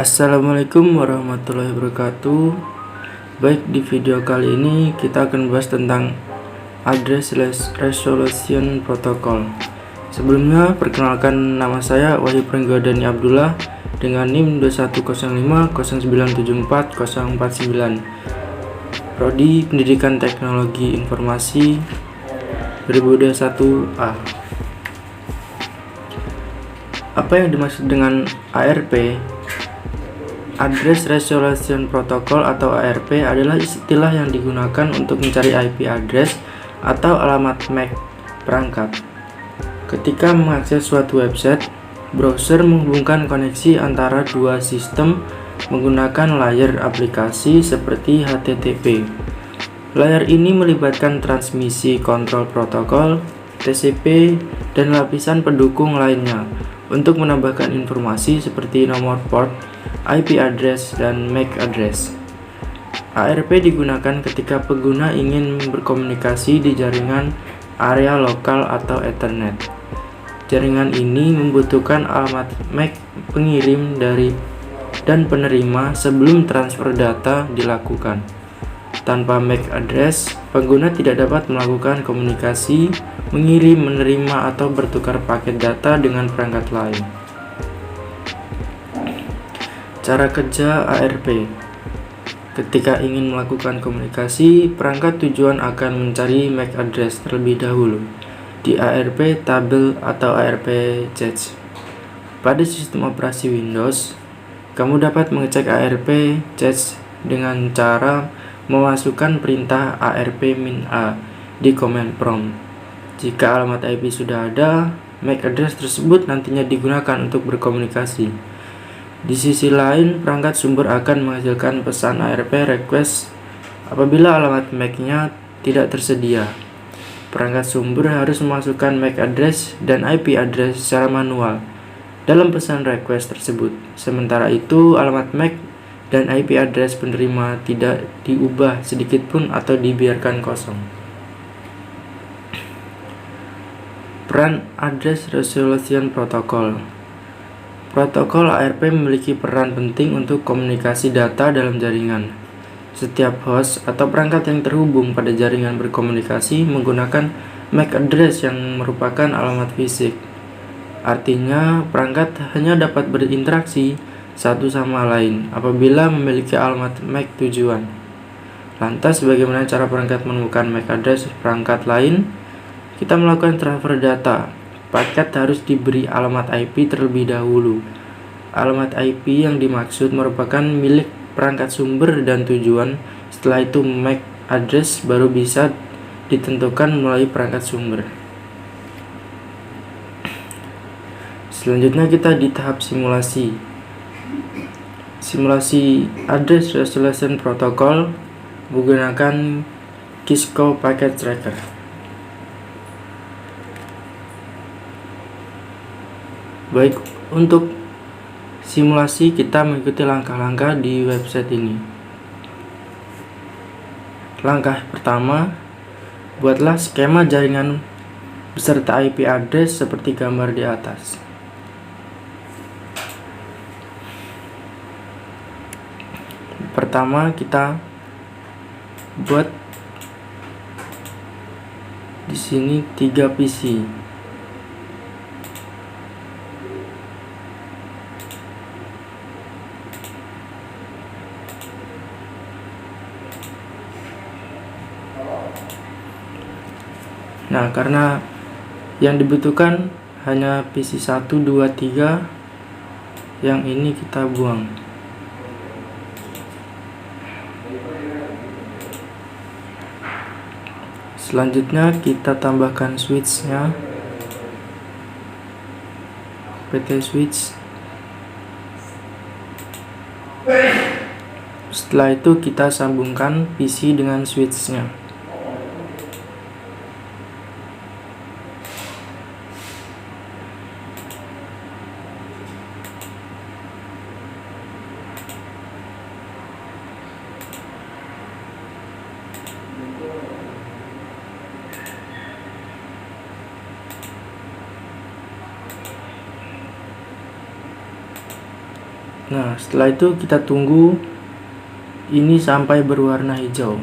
Assalamualaikum warahmatullahi wabarakatuh. Baik, di video kali ini kita akan bahas tentang Address Resolution Protocol. Sebelumnya, perkenalkan, nama saya Wahyu Pringgodani Abdullah dengan NIM 210509740049, Prodi Pendidikan Teknologi Informasi 2021A. Apa yang dimaksud dengan ARP? Address Resolution Protocol atau ARP adalah istilah yang digunakan untuk mencari IP address atau alamat MAC perangkat. Ketika mengakses suatu website, browser menghubungkan koneksi antara dua sistem menggunakan layer aplikasi seperti HTTP. Layer ini melibatkan transmisi kontrol protokol, TCP, dan lapisan pendukung lainnya untuk menambahkan informasi seperti nomor port, IP address, dan MAC address. ARP digunakan ketika pengguna ingin berkomunikasi di jaringan area lokal atau Ethernet. Jaringan ini membutuhkan alamat MAC pengirim dan penerima sebelum transfer data dilakukan. Tanpa MAC address, pengguna tidak dapat melakukan komunikasi, mengirim, menerima, atau bertukar paket data dengan perangkat lain. Cara kerja ARP. Ketika ingin melakukan komunikasi, perangkat tujuan akan mencari MAC address terlebih dahulu di ARP tabel atau ARP cache. Pada sistem operasi Windows, kamu dapat mengecek ARP cache dengan cara memasukkan perintah ARP-A di command prompt. Jika alamat IP sudah ada, MAC address tersebut nantinya digunakan untuk berkomunikasi. Di sisi lain, perangkat sumber akan menghasilkan pesan ARP request apabila alamat MAC-nya tidak tersedia. Perangkat sumber harus memasukkan MAC address dan IP address secara manual dalam pesan request tersebut. Sementara itu, alamat MAC dan IP address penerima tidak diubah sedikitpun atau dibiarkan kosong. Peran Address Resolution Protocol. Protokol ARP memiliki peran penting untuk komunikasi data dalam jaringan. Setiap host atau perangkat yang terhubung pada jaringan berkomunikasi menggunakan MAC address yang merupakan alamat fisik. Artinya, perangkat hanya dapat berinteraksi satu sama lain apabila memiliki alamat MAC tujuan. Lantas, bagaimana cara perangkat menemukan MAC address perangkat lain? Kita melakukan transfer data. Paket harus diberi alamat IP terlebih dahulu. Alamat IP yang dimaksud merupakan milik perangkat sumber dan tujuan. Setelah itu MAC address baru bisa ditentukan melalui perangkat sumber. Selanjutnya kita di tahap simulasi. Simulasi Address Resolution Protocol menggunakan Cisco Packet Tracker. Baik, untuk simulasi kita mengikuti langkah-langkah di website ini. Langkah pertama, buatlah skema jaringan beserta IP address seperti gambar di atas. Pertama, kita buat di sini 3 PC. Nah, karena yang dibutuhkan hanya PC 1, 2, 3, yang ini kita buang. Selanjutnya kita tambahkan switch-nya, PT switch. Setelah itu kita sambungkan PC dengan switch-nya. Nah, setelah itu kita tunggu ini sampai berwarna hijau.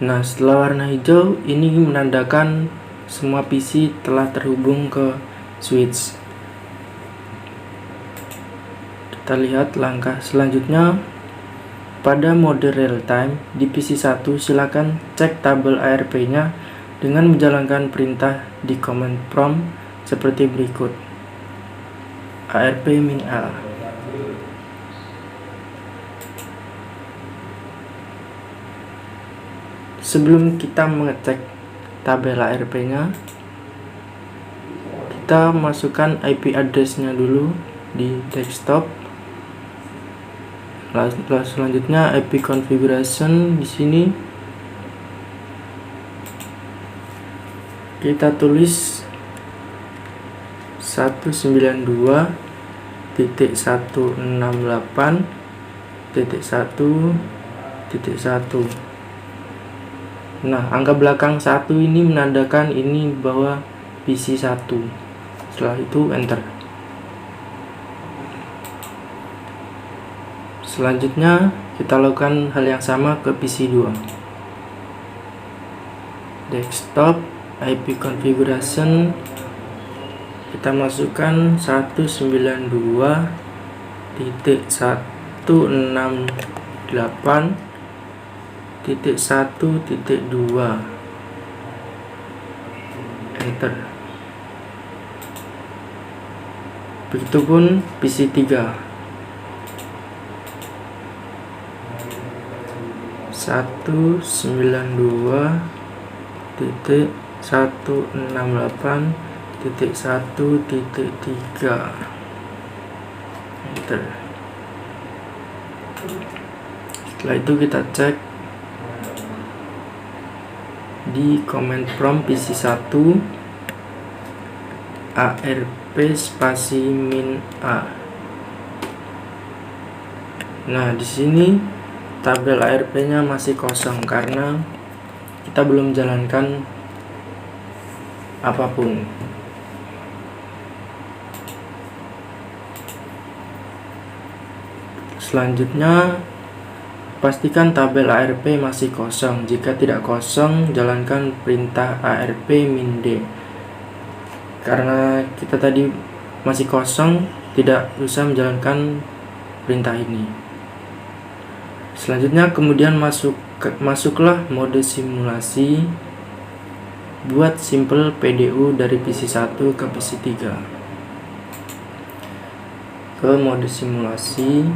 Nah, setelah warna hijau, ini menandakan semua PC telah terhubung ke switch. Kita lihat langkah selanjutnya. Pada mode real time di PC 1, silakan cek tabel ARP-nya dengan menjalankan perintah di command prompt seperti berikut. ARP-A. Sebelum kita mengecek tabel ARP-nya, kita masukkan IP address-nya dulu di desktop. Lalu selanjutnya IP configuration di sini kita tulis 192.168.1.1. Nah, angka belakang 1 ini menandakan ini bahwa PC 1. Setelah itu enter. Selanjutnya kita lakukan hal yang sama ke PC 2. Desktop, IP configuration, kita masukkan 192.168.1.2. Enter. Begitupun PC 3. 192.168.1.3. Enter. Setelah itu kita cek di command prompt PC 1 ARP spasi min A. Nah, di sini tabel ARP-nya masih kosong karena kita belum jalankan apapun. Selanjutnya, pastikan tabel ARP masih kosong. Jika tidak kosong, jalankan perintah ARP min D. Karena kita tadi masih kosong, tidak usah menjalankan perintah ini. Selanjutnya kemudian masuklah mode simulasi. Buat simple PDU dari PC 1 ke PC 3. Ke mode simulasi,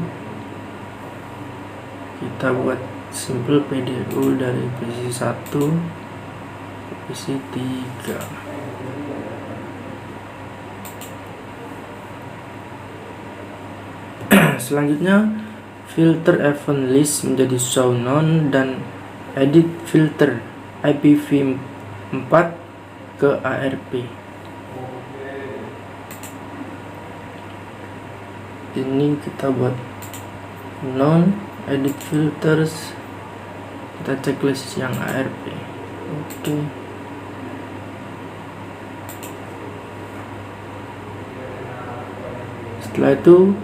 kita buat simple PDU dari PC 1 ke PC 3. Selanjutnya, filter event list menjadi show none dan edit filter IPv4 ke ARP. Ini kita buat none, edit filters, kita checklist yang ARP. Oke. Setelah itu,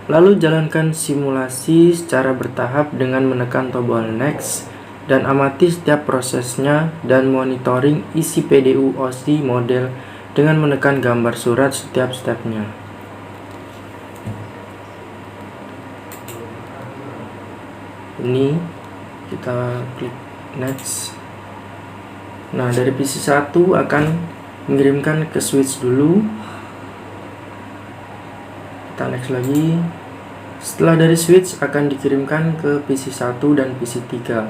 lalu jalankan simulasi secara bertahap dengan menekan tombol next dan amati setiap prosesnya dan monitoring isi PDU OSI model dengan menekan gambar surat setiap stepnya. Ini kita klik next. Nah, dari PC 1 akan mengirimkan ke switch dulu. Kita next lagi. Setelah dari switch akan dikirimkan ke PC 1 dan PC 3,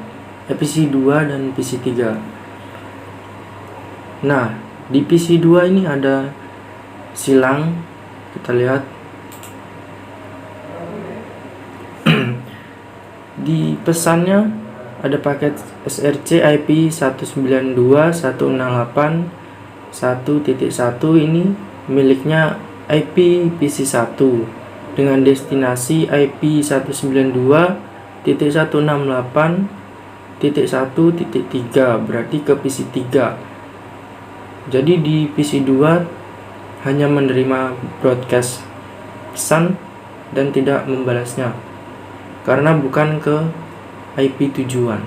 PC 2 dan PC 3. Nah, di PC 2 ini ada silang. Kita lihat di pesannya ada paket SRC IP 192.168.1.1 ini miliknya IP PC1 dengan destinasi IP 192.168.1.3 berarti ke PC3. Jadi di PC2 hanya menerima broadcast pesan dan tidak membalasnya karena bukan ke IP tujuan.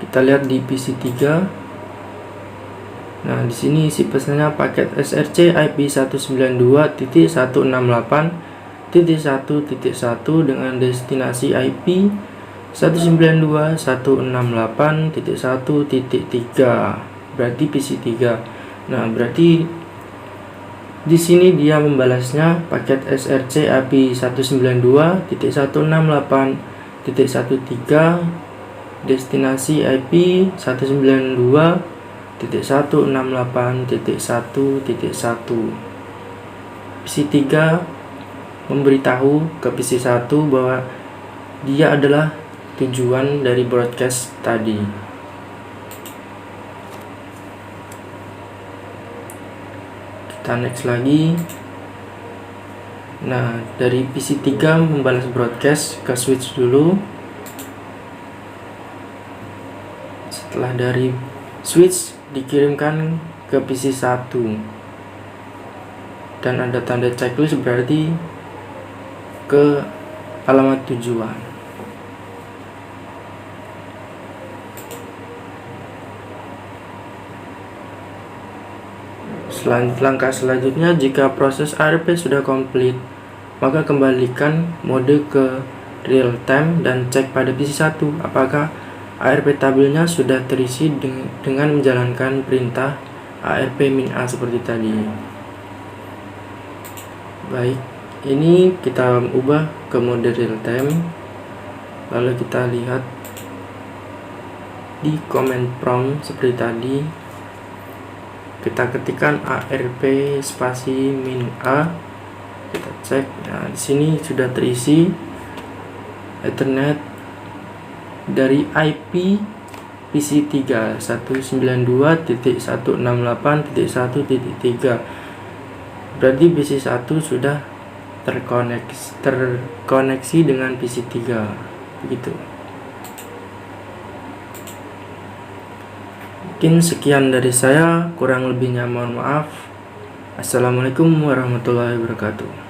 Kita lihat di PC3. Nah, di sini isi pesannya paket SRC IP 192.168.1.1 dengan destinasi IP 192.168.1.3 berarti PC3. Nah, berarti di sini dia membalasnya paket SRC IP 192.168.1.3 destinasi IP 192.168.1.1. PC3 memberitahu ke PC1 bahwa dia adalah tujuan dari broadcast tadi. Kita next lagi. Nah, dari PC3 membalas broadcast ke switch dulu. Setelah dari switch dikirimkan ke PC1 dan ada tanda checklist berarti ke alamat tujuan. Langkah selanjutnya, jika proses ARP sudah komplit, maka kembalikan mode ke real time dan cek pada PC1 apakah ARP tabelnya sudah terisi dengan menjalankan perintah ARP-A seperti tadi. Baik, ini kita ubah ke mode real time. Lalu kita lihat di command prompt seperti tadi. Kita ketikkan ARP spasi min A. Kita cek. Nah, di sini sudah terisi Ethernet dari IP PC3 192.168.1.3. Berarti PC1 sudah terkoneksi dengan PC3. Begitu. Mungkin sekian dari saya, kurang lebihnya mohon maaf. Assalamualaikum warahmatullahi wabarakatuh.